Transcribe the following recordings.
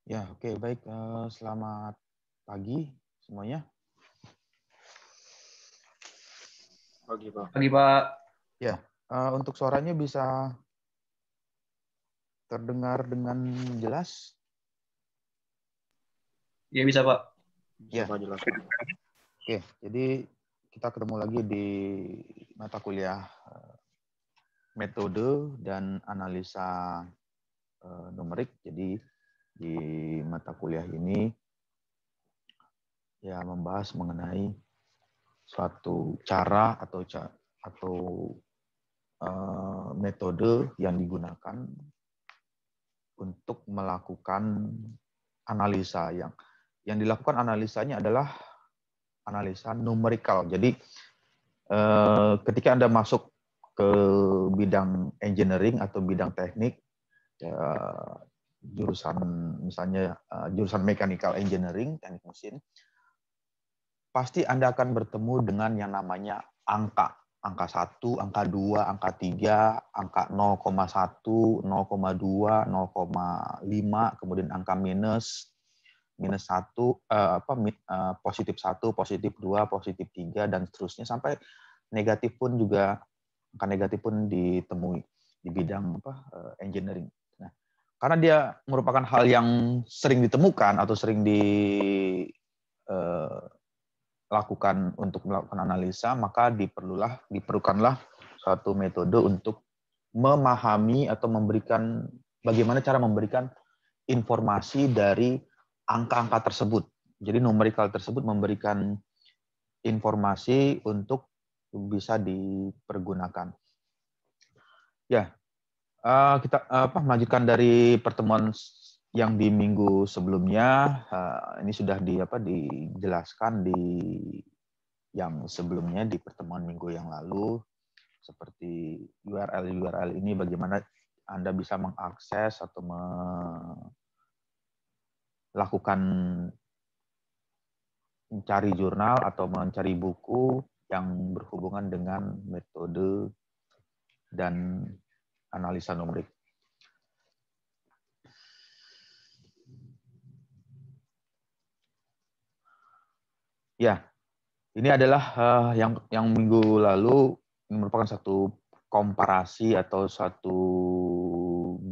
Ya, oke, baik. Selamat pagi semuanya. Pagi, Pak. Pagi, Pak. Ya, untuk suaranya bisa terdengar dengan jelas? Ya, bisa, Pak. Bisa, Ya. Pak, jelas. Oke, jadi kita ketemu lagi di mata kuliah metode dan analisa numerik. Jadi di mata kuliah ini ya membahas mengenai suatu cara atau metode yang digunakan untuk melakukan analisa. Yang dilakukan analisanya adalah analisa numerikal. Jadi ketika Anda masuk ke bidang engineering atau bidang teknik, jurusan misalnya jurusan mechanical engineering, teknik mesin, pasti Anda akan bertemu dengan yang namanya angka. Angka 1, angka 2, angka 3, angka 0,1, 0,2, 0,5, kemudian angka minus 1, positif 1, positif 2, positif 3, dan seterusnya. Sampai negatif pun juga, angka negatif pun ditemui di bidang engineering. Nah, karena dia merupakan hal yang sering ditemukan atau sering lakukan untuk melakukan analisa, maka diperlukanlah suatu metode untuk memahami atau memberikan bagaimana cara memberikan informasi dari angka-angka tersebut. Jadi numerikal tersebut memberikan informasi untuk bisa dipergunakan. Ya, kita melanjutkan dari pertemuan yang di minggu sebelumnya. Ini sudah dijelaskan di yang sebelumnya di pertemuan minggu yang lalu, seperti URL ini bagaimana Anda bisa mengakses atau melakukan mencari jurnal atau mencari buku yang berhubungan dengan metode dan analisa numerik. Ya, ini adalah yang minggu lalu merupakan satu komparasi atau satu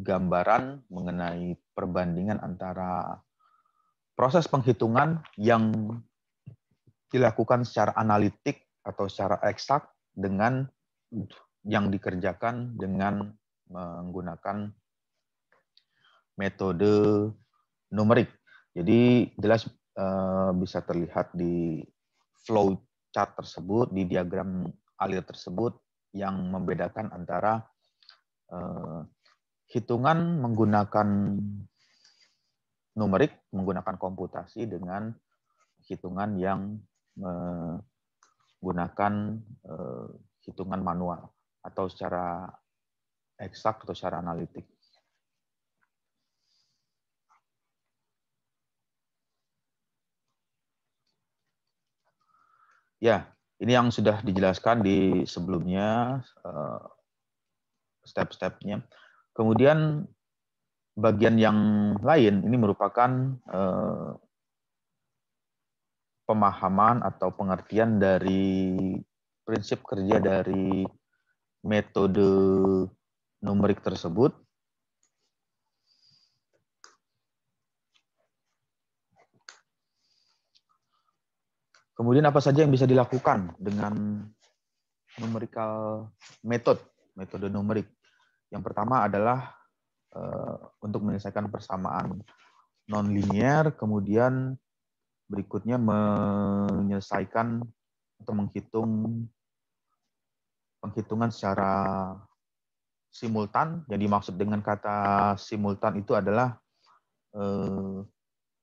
gambaran mengenai perbandingan antara proses penghitungan yang dilakukan secara analitik atau secara eksak dengan yang dikerjakan dengan menggunakan metode numerik. Jadi jelas bisa terlihat di flow chart tersebut, di diagram alir tersebut, yang membedakan antara hitungan menggunakan numerik, menggunakan komputasi, dengan hitungan yang menggunakan hitungan manual atau secara eksak atau secara analitik. Ya, ini yang sudah dijelaskan di sebelumnya, step-stepnya. Kemudian bagian yang lain ini merupakan pemahaman atau pengertian dari prinsip kerja dari metode numerik tersebut. Kemudian apa saja yang bisa dilakukan dengan numerical metode numerik. Yang pertama adalah untuk menyelesaikan persamaan nonlinear, kemudian berikutnya menyelesaikan atau penghitungan secara simultan. Yang dimaksud dengan kata simultan itu adalah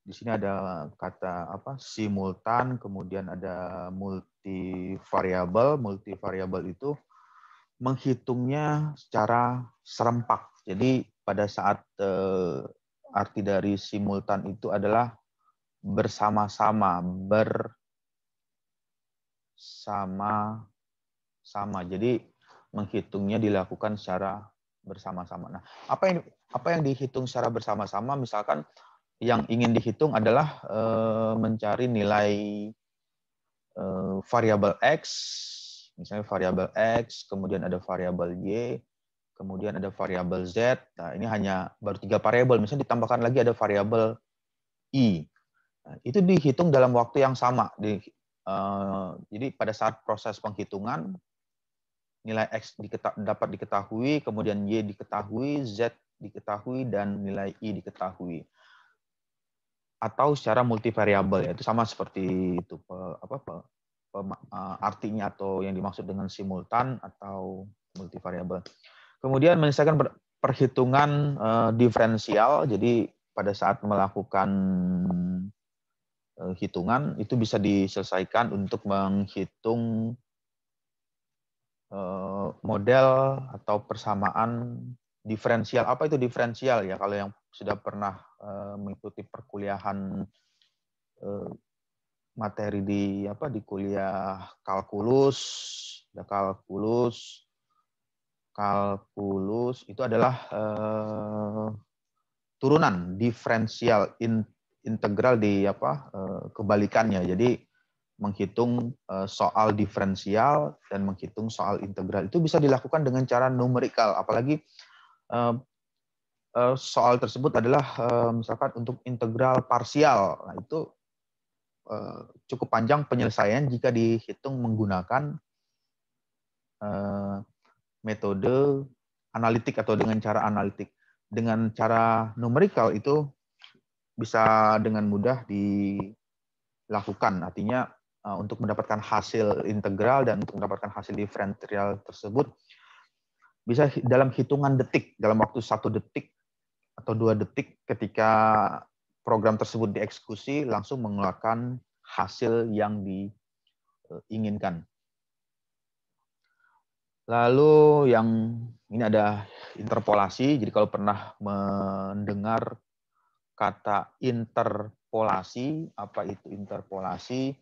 di sini ada kata simultan, kemudian ada multivariabel. Multivariabel itu menghitungnya secara serempak. Jadi pada saat arti dari simultan itu adalah bersama-sama, Jadi menghitungnya dilakukan secara bersama-sama. Nah, apa yang dihitung secara bersama-sama? Misalkan yang ingin dihitung adalah mencari nilai variabel X, misalnya variabel X, kemudian ada variabel Y, kemudian ada variabel Z. Nah, ini hanya baru 3 variabel, misalnya ditambahkan lagi ada variabel I. Nah, itu dihitung dalam waktu yang sama. Jadi pada saat proses penghitungan, nilai X dapat diketahui, kemudian Y diketahui, Z diketahui, dan nilai I diketahui. Atau secara multivariabel, ya itu sama seperti itu artinya atau yang dimaksud dengan simultan atau multivariabel. Kemudian menyelesaikan perhitungan diferensial. Jadi pada saat melakukan hitungan itu bisa diselesaikan untuk menghitung model atau persamaan diferensial. Apa itu diferensial ya? Kalau yang sudah pernah mengikuti perkuliahan materi di kuliah kalkulus, kalkulus itu adalah turunan diferensial integral di kebalikannya. Jadi menghitung soal diferensial dan menghitung soal integral itu bisa dilakukan dengan cara numerikal. Apalagi soal tersebut adalah misalkan untuk integral parsial. Nah, itu cukup panjang penyelesaian jika dihitung menggunakan metode analitik atau dengan cara analitik. Dengan cara numerikal itu bisa dengan mudah dilakukan. Artinya untuk mendapatkan hasil integral dan untuk mendapatkan hasil diferensial tersebut bisa dalam hitungan detik, dalam waktu 1 detik atau 2 detik ketika program tersebut dieksekusi langsung mengeluarkan hasil yang diinginkan. Lalu yang ini ada interpolasi. Jadi kalau pernah mendengar kata interpolasi, apa itu interpolasi?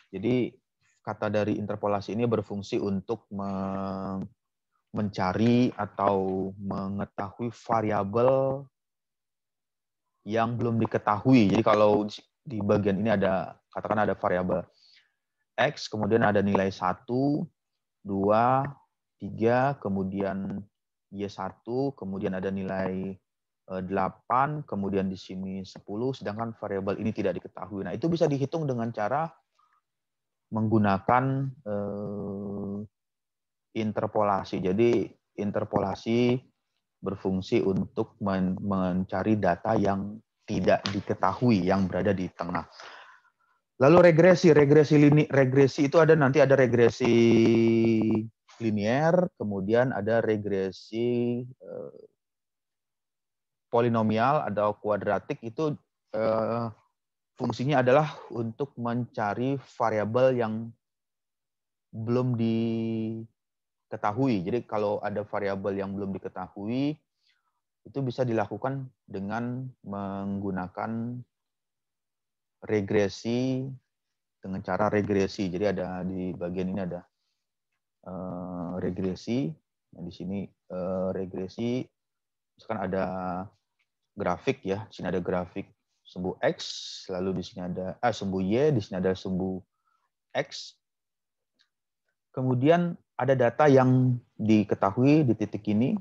Jadi kata dari interpolasi ini berfungsi untuk mencari atau mengetahui variabel yang belum diketahui. Jadi kalau di bagian ini ada, katakan ada variabel X, kemudian ada nilai 1, 2, 3, kemudian Y1, kemudian ada nilai 8, kemudian di sini 10, sedangkan variabel ini tidak diketahui. Nah, itu bisa dihitung dengan cara menggunakan interpolasi. Jadi interpolasi berfungsi untuk mencari data yang tidak diketahui yang berada di tengah. Lalu regresi itu nanti ada regresi linear, kemudian ada regresi polinomial atau kuadratik. Itu fungsinya adalah untuk mencari variabel yang belum diketahui. Jadi kalau ada variabel yang belum diketahui, itu bisa dilakukan dengan menggunakan regresi dengan cara regresi. Jadi ada di bagian ini ada regresi. Nah, di sini regresi, misalkan ada grafik ya. Di sini ada grafik sumbu X, lalu di sini ada sumbu Y, di sini ada sumbu X. Kemudian ada data yang diketahui di titik ini,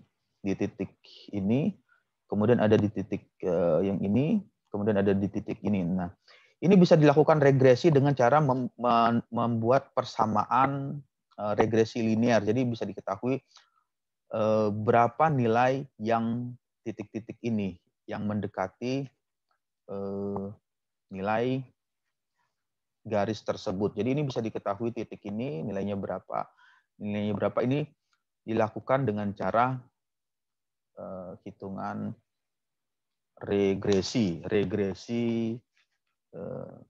kemudian ada di titik yang ini, kemudian ada di titik ini. Nah, ini bisa dilakukan regresi dengan cara membuat persamaan regresi linear. Jadi bisa diketahui berapa nilai yang titik-titik ini yang mendekati nilai garis tersebut. Jadi ini bisa diketahui titik ini nilainya berapa. Nilainya berapa ini dilakukan dengan cara hitungan regresi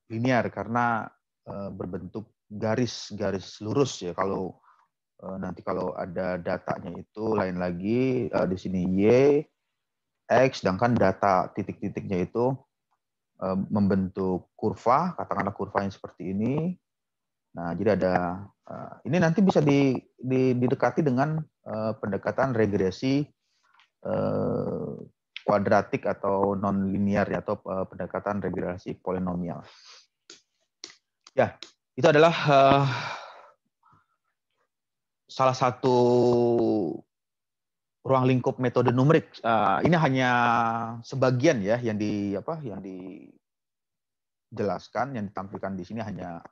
linear karena berbentuk garis lurus ya. Kalau nanti kalau ada datanya itu lain lagi, di sini Y, X, sedangkan data titik-titiknya itu membentuk kurva, katakanlah kurva yang seperti ini. Nah, jadi ada ini nanti bisa didekati dengan pendekatan regresi kuadratik atau non-linear atau pendekatan regresi polinomial. Ya, itu adalah salah satu ruang lingkup metode numerik. Ini hanya sebagian ya yang dijelaskan, yang ditampilkan di sini hanya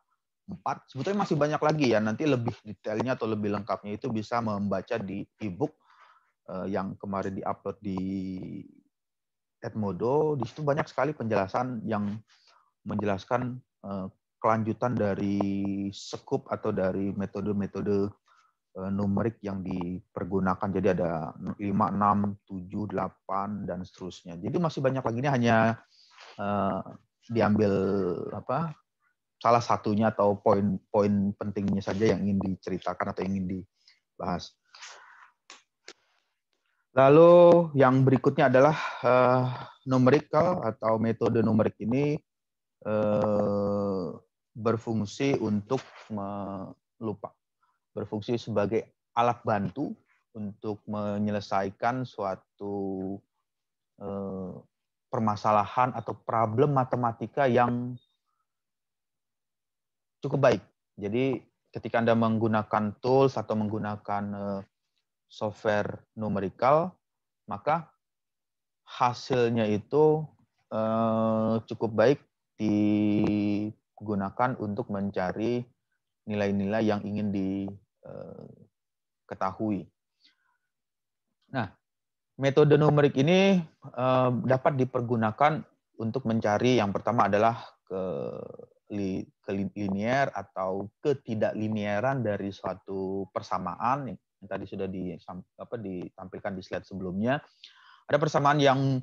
4. Sebetulnya masih banyak lagi ya. Nanti lebih detailnya atau lebih lengkapnya itu bisa membaca di e-book yang kemarin diupload di Edmodo. Di situ banyak sekali penjelasan yang menjelaskan kelanjutan dari scope atau dari metode-metode numerik yang dipergunakan. Jadi ada 5, 6, 7, 8 dan seterusnya. Jadi masih banyak lagi, ini hanya diambil salah satunya atau poin-poin pentingnya saja yang ingin diceritakan atau ingin dibahas. Lalu yang berikutnya adalah numerical atau metode numerik ini berfungsi untuk berfungsi sebagai alat bantu untuk menyelesaikan suatu permasalahan atau problem matematika yang cukup baik. Jadi ketika Anda menggunakan tools atau menggunakan software numerical, maka hasilnya itu cukup baik digunakan untuk mencari nilai-nilai yang ingin diketahui. Nah, metode numerik ini dapat dipergunakan untuk mencari, yang pertama adalah linear atau ketidaklinearan dari suatu persamaan yang tadi sudah ditampilkan di slide sebelumnya. Ada persamaan yang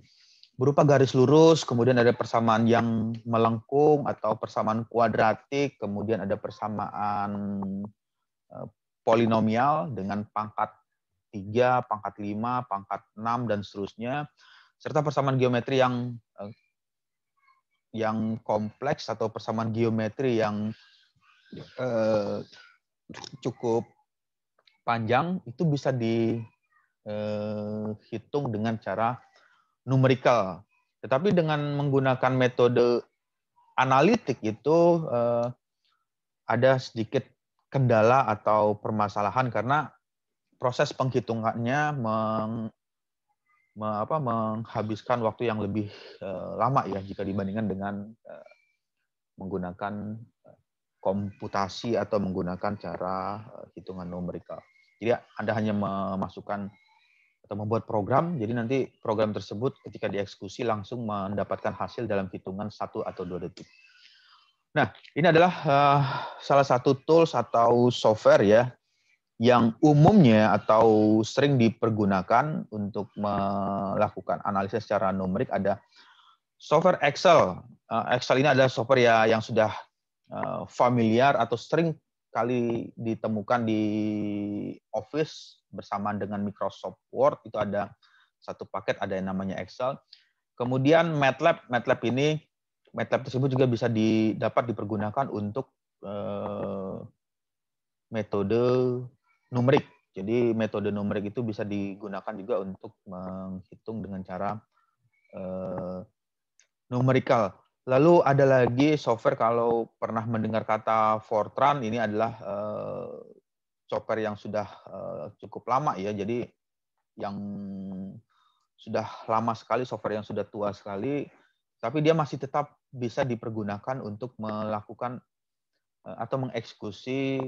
berupa garis lurus, kemudian ada persamaan yang melengkung atau persamaan kuadratik, kemudian ada persamaan polinomial dengan pangkat 3, pangkat 5, pangkat 6, dan seterusnya, serta persamaan geometri yang kompleks atau persamaan geometri yang cukup panjang, itu bisa dihitung dengan cara numerical. Tetapi dengan menggunakan metode analitik itu ada sedikit kendala atau permasalahan karena proses penghitungannya menghabiskan waktu yang lebih lama ya jika dibandingkan dengan menggunakan komputasi atau menggunakan cara hitungan numerikal. Jadi Anda hanya memasukkan atau membuat program, jadi nanti program tersebut ketika dieksekusi langsung mendapatkan hasil dalam hitungan 1 atau 2 detik. Nah, ini adalah salah satu tools atau software ya yang umumnya atau sering dipergunakan untuk melakukan analisis secara numerik. Ada software Excel. Excel ini adalah software yang sudah familiar atau sering kali ditemukan di Office bersamaan dengan Microsoft Word. Itu ada satu paket, ada yang namanya Excel. Kemudian MATLAB tersebut juga bisa dapat dipergunakan untuk metode numerik. Jadi metode numerik itu bisa digunakan juga untuk menghitung dengan cara numerical. Lalu ada lagi software, kalau pernah mendengar kata Fortran, ini adalah software yang sudah cukup lama ya. Jadi yang sudah lama sekali, software yang sudah tua sekali, tapi dia masih tetap bisa dipergunakan untuk melakukan atau mengeksekusi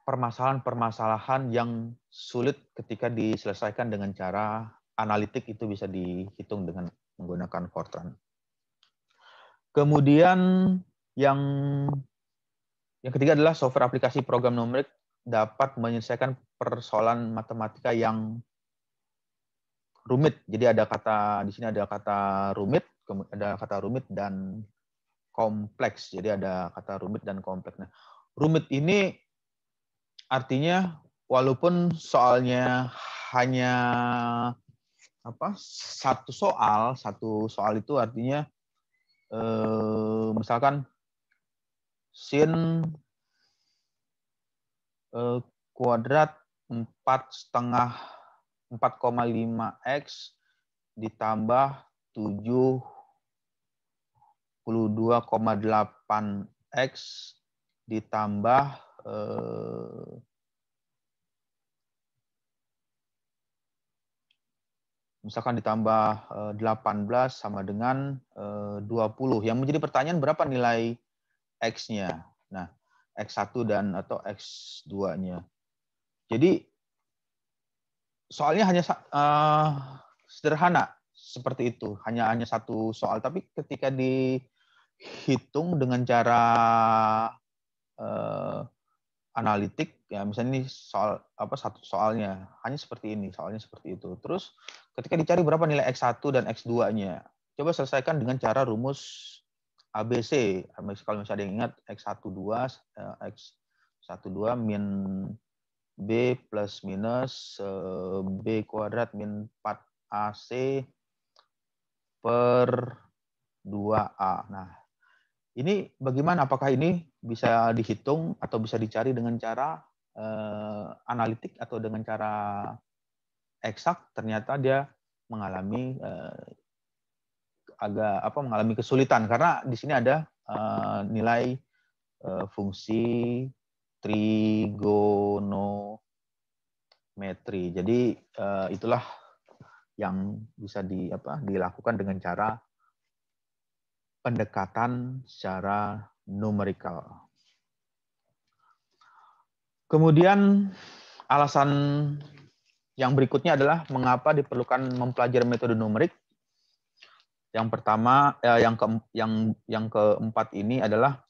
permasalahan-permasalahan yang sulit ketika diselesaikan dengan cara analitik, itu bisa dihitung dengan menggunakan Fortran. Kemudian yang ketiga adalah software aplikasi program numerik dapat menyelesaikan persoalan matematika yang rumit. Jadi di sini ada kata rumit dan kompleks. Jadi ada kata rumit dan kompleks. Nah, rumit ini artinya walaupun soalnya hanya satu soal itu artinya misalkan sin kuadrat 4,5x ditambah 72,8x ditambah misalkan ditambah 18 sama dengan 20. Yang menjadi pertanyaan berapa nilai X-nya? Nah, X1 dan atau X2-nya. Jadi soalnya hanya sederhana seperti itu, hanya satu soal. Tapi ketika dihitung dengan cara analitik, ya misalnya ini soal satu soalnya hanya seperti ini, soalnya seperti itu. Terus ketika dicari berapa nilai X1 dan X2-nya, coba selesaikan dengan cara rumus ABC. Kalau misalnya ada yang ingat X12 min B plus minus B kuadrat min 4AC per 2A. Nah, ini bagaimana? Apakah ini bisa dihitung atau bisa dicari dengan cara analitik atau dengan cara eksak? Ternyata dia mengalami mengalami kesulitan karena di sini ada nilai fungsi trigonometri. Jadi itulah yang bisa dilakukan dengan cara pendekatan secara numerikal. Kemudian alasan yang berikutnya adalah mengapa diperlukan mempelajari metode numerik. Yang pertama, yang keempat ini adalah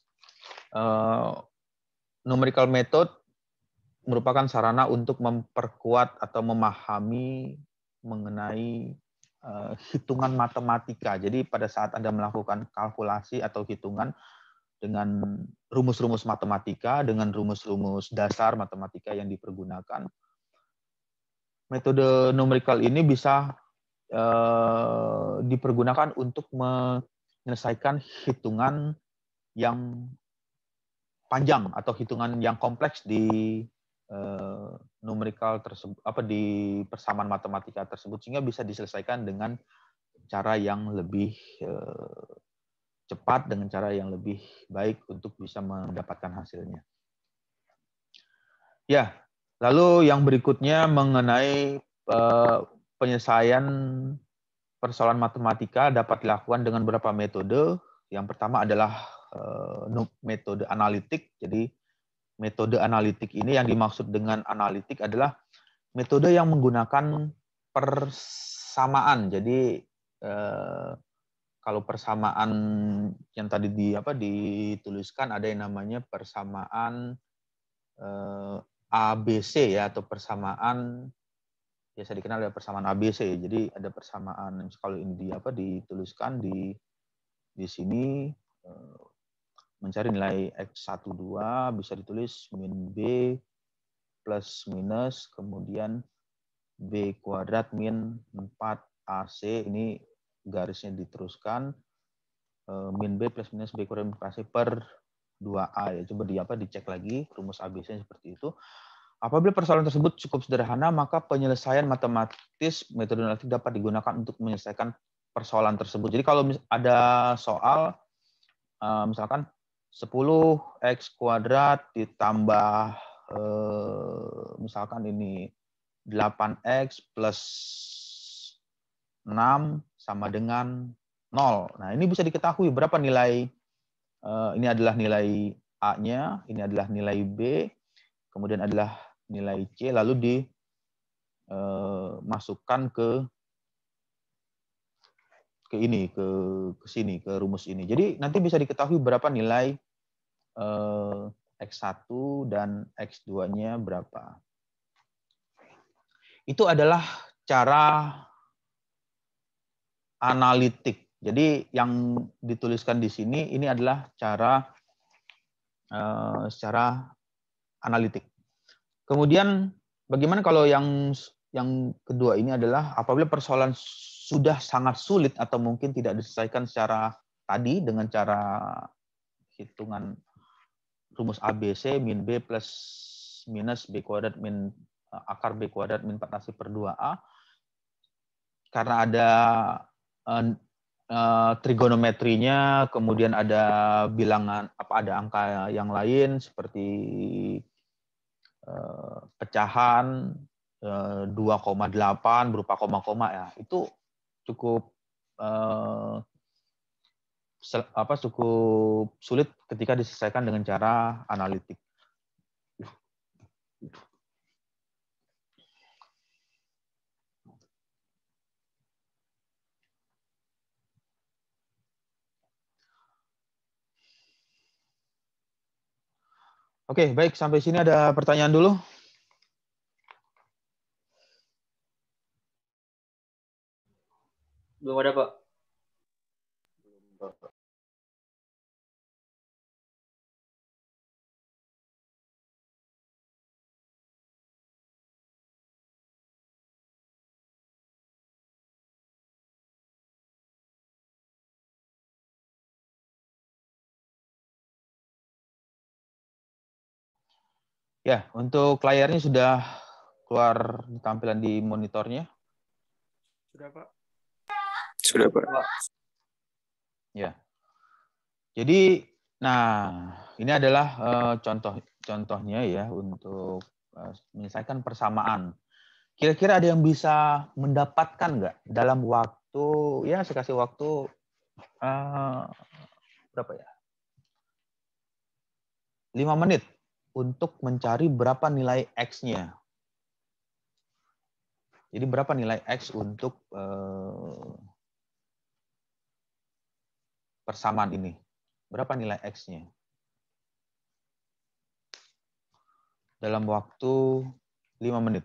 numerical method merupakan sarana untuk memperkuat atau memahami mengenai hitungan matematika. Jadi pada saat Anda melakukan kalkulasi atau hitungan dengan rumus-rumus matematika, dengan rumus-rumus dasar matematika yang dipergunakan, metode numerical ini bisa dipergunakan untuk menyelesaikan hitungan yang panjang atau hitungan yang kompleks di numerical tersebut, di persamaan matematika tersebut, sehingga bisa diselesaikan dengan cara yang lebih cepat, dengan cara yang lebih baik untuk bisa mendapatkan hasilnya. Ya, lalu yang berikutnya mengenai penyelesaian persoalan matematika dapat dilakukan dengan beberapa metode. Yang pertama adalah metode analitik. Jadi metode analitik ini, yang dimaksud dengan analitik adalah metode yang menggunakan persamaan. Jadi kalau persamaan yang tadi dituliskan ada yang namanya persamaan ABC ya, atau persamaan biasa dikenal dengan persamaan ABC. Jadi ada persamaan, kalau ini dituliskan di sini mencari nilai X12 bisa ditulis min B plus minus kemudian B kuadrat min 4AC, ini garisnya diteruskan min B plus minus B kuadrat min 4AC per 2A ya. Coba dicek lagi rumus ABC seperti itu. Apabila persoalan tersebut cukup sederhana, maka penyelesaian matematis metode analitik dapat digunakan untuk menyelesaikan persoalan tersebut. Jadi kalau ada soal misalkan 10x kuadrat ditambah misalkan ini 8x plus 6 sama dengan 0. Nah, ini bisa diketahui berapa nilai, ini adalah nilai A-nya, ini adalah nilai B, kemudian adalah nilai C, lalu dimasukkan ke sini, ke rumus ini. Jadi nanti bisa diketahui berapa nilai X1 dan X2-nya berapa. Itu adalah cara analitik. Jadi yang dituliskan di sini ini adalah cara secara analitik. Kemudian bagaimana kalau yang kedua ini adalah apabila persoalan sudah sangat sulit atau mungkin tidak diselesaikan secara tadi dengan cara hitungan rumus ABC min B plus minus B kuadrat min akar B kuadrat min 4AC per 2A. Karena ada trigonometrinya, kemudian ada bilangan, ada angka yang lain seperti pecahan 2,8 berupa koma-koma ya, itu cukup cukup sulit ketika diselesaikan dengan cara analitik. Oke, baik, sampai sini ada pertanyaan dulu. Belum ada, Pak. Ya, untuk layarnya sudah keluar tampilan di monitornya. Sudah, Pak. Sudah, Pak. Ya. Jadi, ini adalah contohnya ya untuk menyelesaikan persamaan. Kira-kira ada yang bisa mendapatkan nggak dalam waktu, ya saya kasih waktu berapa ya? 5 menit untuk mencari berapa nilai X-nya. Jadi berapa nilai X untuk persamaan ini? Berapa nilai X-nya? Dalam waktu 5 menit.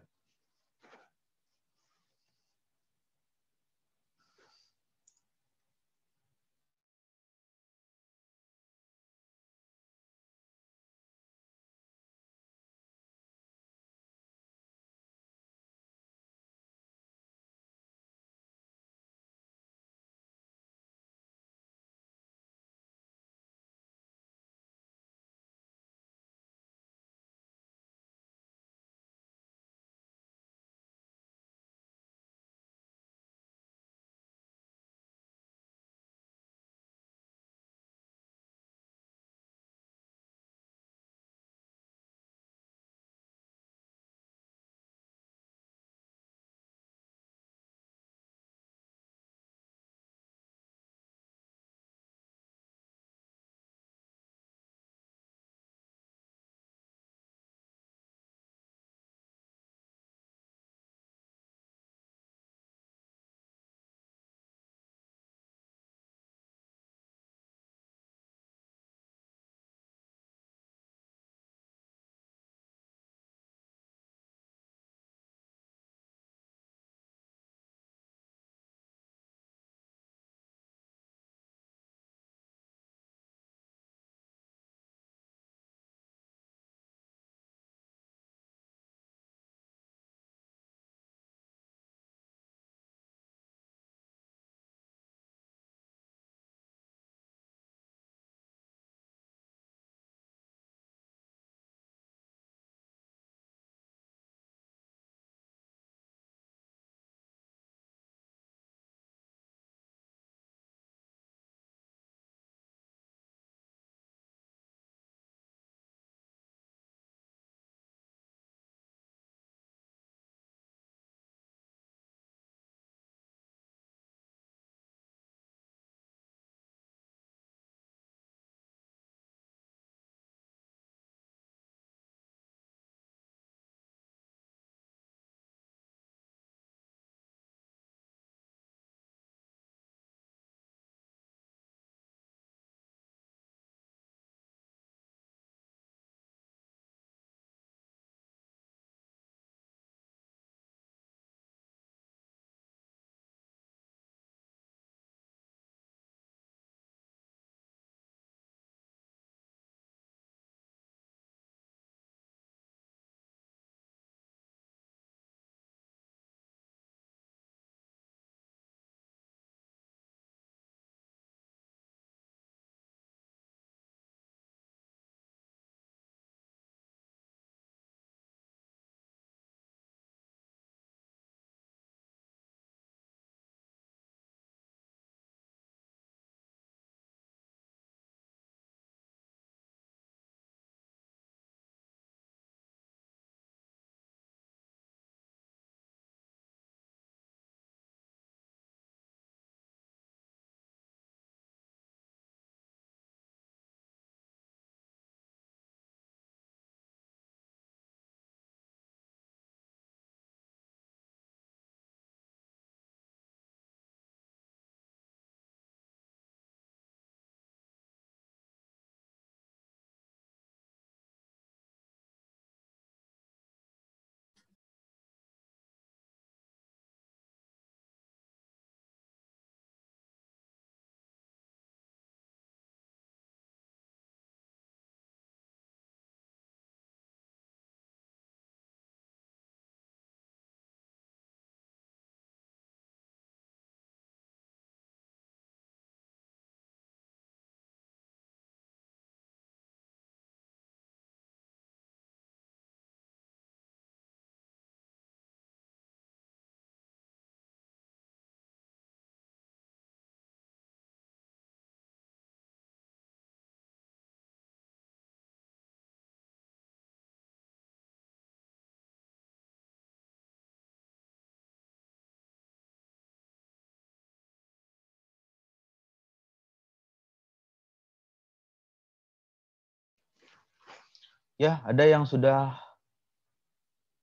Ya, ada yang sudah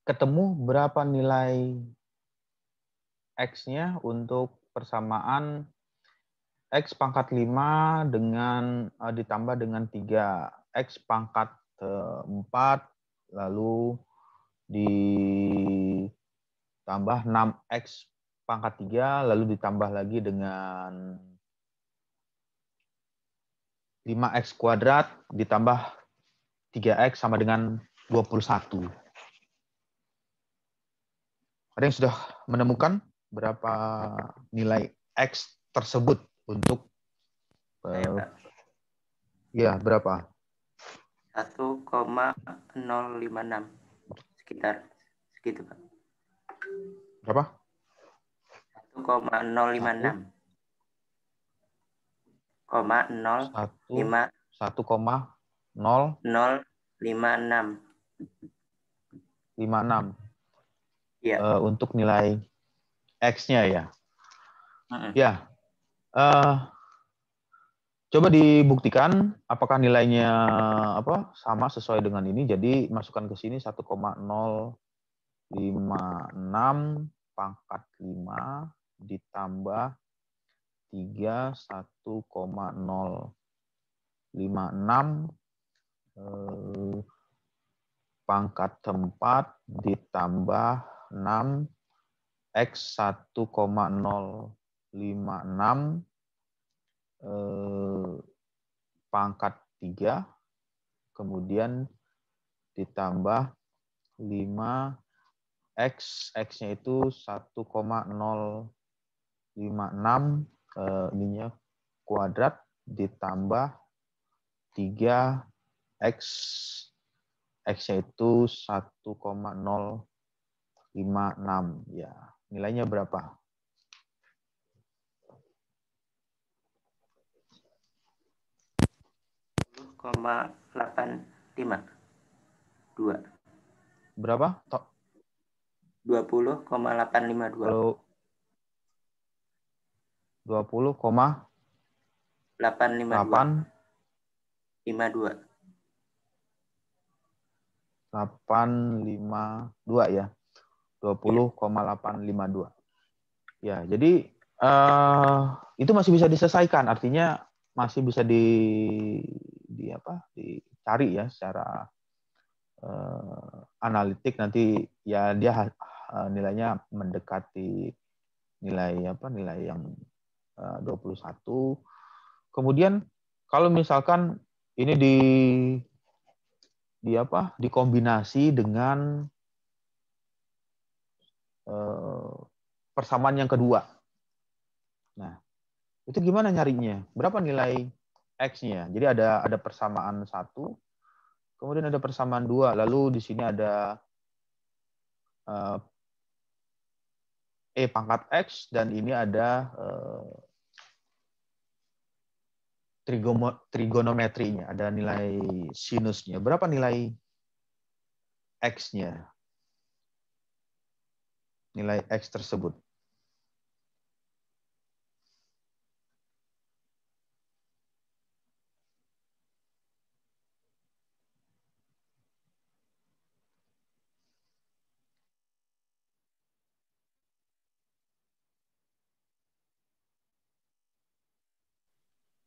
ketemu berapa nilai X-nya untuk persamaan X pangkat 5 dengan ditambah dengan 3. X pangkat 4, lalu ditambah 6X pangkat 3, lalu ditambah lagi dengan 5X kuadrat, ditambah 3X sama dengan 21. Ada yang sudah menemukan berapa nilai X tersebut untuk Saya, Pak. ya berapa? 1,056 sekitar segitu, Pak. Berapa? 1,056. 056 ya. Untuk nilai X-nya ya. Mm-mm. Ya. Coba dibuktikan apakah nilainya sama sesuai dengan ini. Jadi masukkan ke sini 1,056 pangkat 5 ditambah 3 1,056 pangkat 4 ditambah 6 X 1,056 pangkat 3 kemudian ditambah 5 X-nya itu 1,056 ininya kuadrat ditambah 3 X-nya itu 1,056 ya. Nilainya berapa? 20,852. Berapa? 20,852. Kalau 852 ya. 20,852. Ya, jadi itu masih bisa diselesaikan, artinya masih bisa dicari ya secara analitik nanti ya dia nilainya mendekati nilai yang 21. Kemudian kalau misalkan ini dikombinasi dengan persamaan yang kedua. Nah, itu gimana nyarinya? Berapa nilai X-nya? Jadi ada persamaan 1, kemudian ada persamaan 2, lalu di sini ada E pangkat X, dan ini ada trigonometrinya, ada nilai sinusnya. Berapa nilai X-nya? Nilai X tersebut.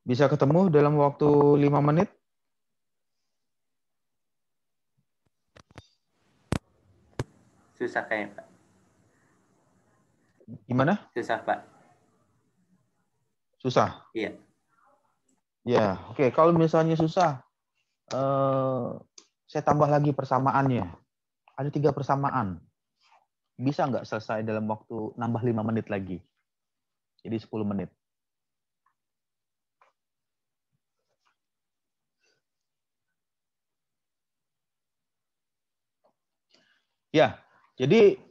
Bisa ketemu dalam waktu 5 menit? Susah kayaknya, Pak. Gimana? Susah, Pak. Susah? Iya. Ya, oke. Kalau misalnya susah, saya tambah lagi persamaannya. Ada 3 persamaan. Bisa nggak selesai dalam waktu nambah 5 menit lagi? Jadi 10 menit. Ya, jadi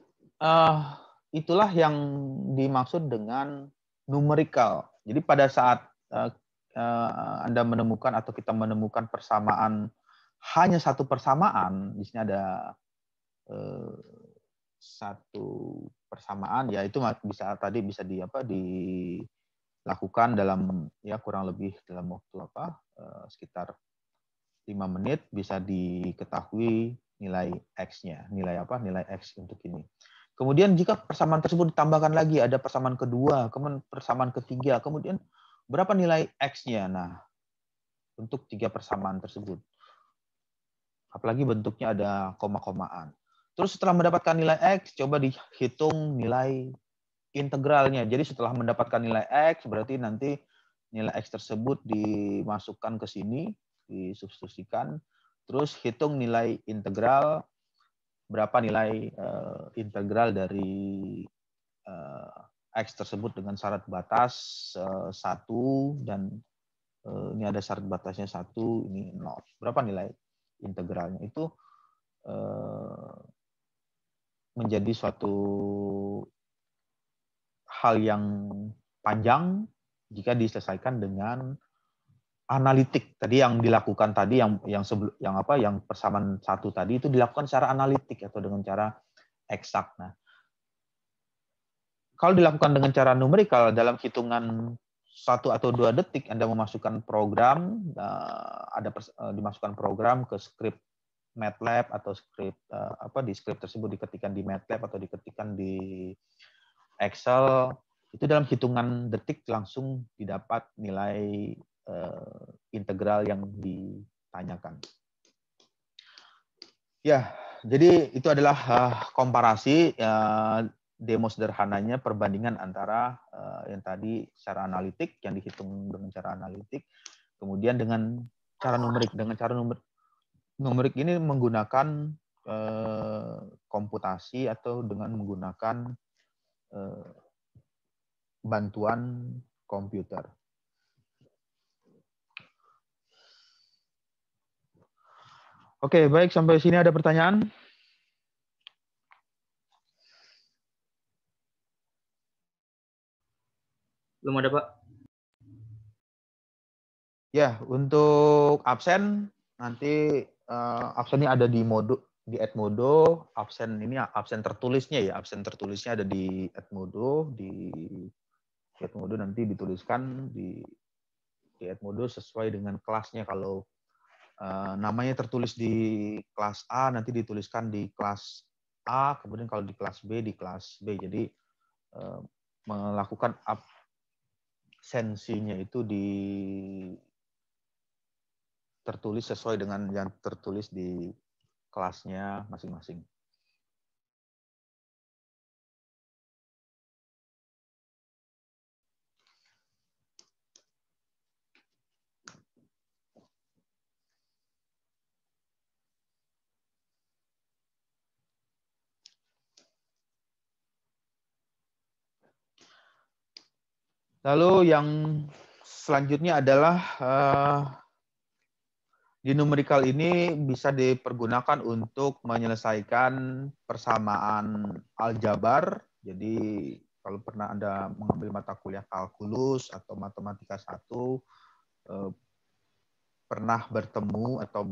itulah yang dimaksud dengan numerical. Jadi pada saat Anda menemukan atau kita menemukan persamaan, hanya satu persamaan, di sini ada satu persamaan, ya itu bisa dilakukan dalam kurang lebih dalam waktu sekitar 5 menit bisa diketahui nilai X-nya. Nilai apa? Nilai X untuk ini. Kemudian jika persamaan tersebut ditambahkan lagi, ada persamaan kedua, kemudian persamaan ketiga, kemudian berapa nilai X-nya? Nah, untuk 3 persamaan tersebut. Apalagi bentuknya ada koma-komaan. Terus setelah mendapatkan nilai X, coba dihitung nilai integralnya. Jadi setelah mendapatkan nilai X, berarti nanti nilai X tersebut dimasukkan ke sini, disubstitusikan, terus hitung nilai integral, berapa nilai integral dari X tersebut dengan syarat batas 1, dan ini ada syarat batasnya 1, ini 0. Berapa nilai integralnya? Itu menjadi suatu hal yang panjang jika diselesaikan dengan analitik. Tadi yang dilakukan tadi yang persamaan 1 tadi itu dilakukan secara analitik atau dengan cara eksak. Nah, kalau dilakukan dengan cara numerikal dalam hitungan 1 atau 2 detik Anda memasukkan program, dimasukkan program ke script MATLAB atau script di script tersebut diketikkan di MATLAB atau diketikkan di Excel, itu dalam hitungan detik langsung didapat nilai integral yang ditanyakan. Ya, jadi itu adalah komparasi demo sederhananya perbandingan antara yang tadi secara analitik, yang dihitung dengan cara analitik, kemudian dengan cara numerik. Dengan cara numerik ini menggunakan komputasi atau dengan menggunakan bantuan komputer. Oke, baik, sampai sini ada pertanyaan? Belum ada, Pak. Ya, untuk absen nanti absennya ada di Edmodo. Absen ini absen tertulisnya ya, absen tertulisnya ada di Edmodo. Di Edmodo nanti dituliskan di Edmodo sesuai dengan kelasnya. Kalau namanya tertulis di kelas A, nanti dituliskan di kelas A, kemudian kalau di kelas B, di kelas B. Jadi melakukan absensinya itu tertulis sesuai dengan yang tertulis di kelasnya masing-masing. Lalu yang selanjutnya adalah di numerical ini bisa dipergunakan untuk menyelesaikan persamaan aljabar. Jadi kalau pernah Anda mengambil mata kuliah kalkulus atau matematika 1, pernah bertemu atau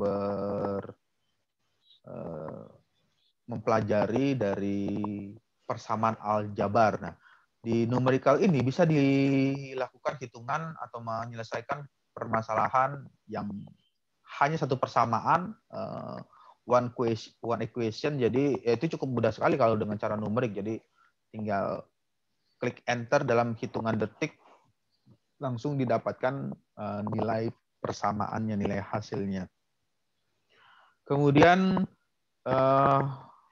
mempelajari dari persamaan aljabar. Nah, di numerical ini bisa dilakukan hitungan atau menyelesaikan permasalahan yang hanya satu persamaan, one equation. Jadi itu cukup mudah sekali kalau dengan cara numerik. Jadi tinggal klik enter dalam hitungan detik, langsung didapatkan nilai persamaannya, nilai hasilnya. Kemudian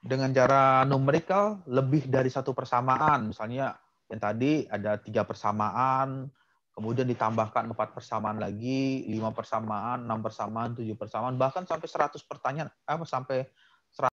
dengan cara numerical lebih dari satu persamaan, misalnya yang tadi ada 3 persamaan, kemudian ditambahkan 4 persamaan lagi, 5 persamaan, 6 persamaan, 7 persamaan, bahkan sampai 100 pertanyaan, sampai